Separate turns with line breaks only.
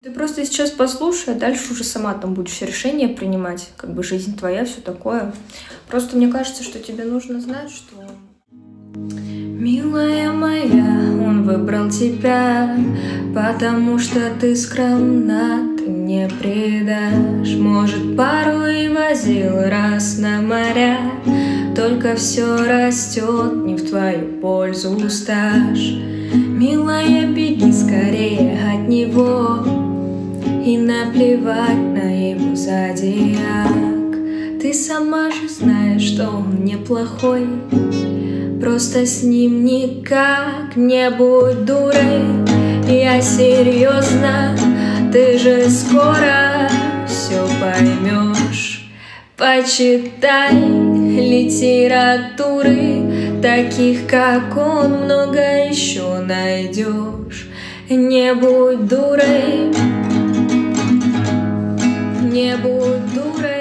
Ты просто сейчас послушай, а дальше уже сама там будешь решение принимать. Как бы жизнь твоя, все такое. Просто мне кажется, что тебе нужно знать, что... Милая моя, он выбрал тебя, потому что ты скромна, ты не предашь. Может, пару и возил раз на моря, только все растет не в твою пользу стаж. Милая, беги скорее от него, и наплевать на его зодиак. Ты сама же знаешь, что он неплохой, просто с ним никак не будь дурой. Я серьезно, ты же скоро все поймешь. Почитай литературы, таких как он много еще найдешь. Не будь дурой, не будь дурой.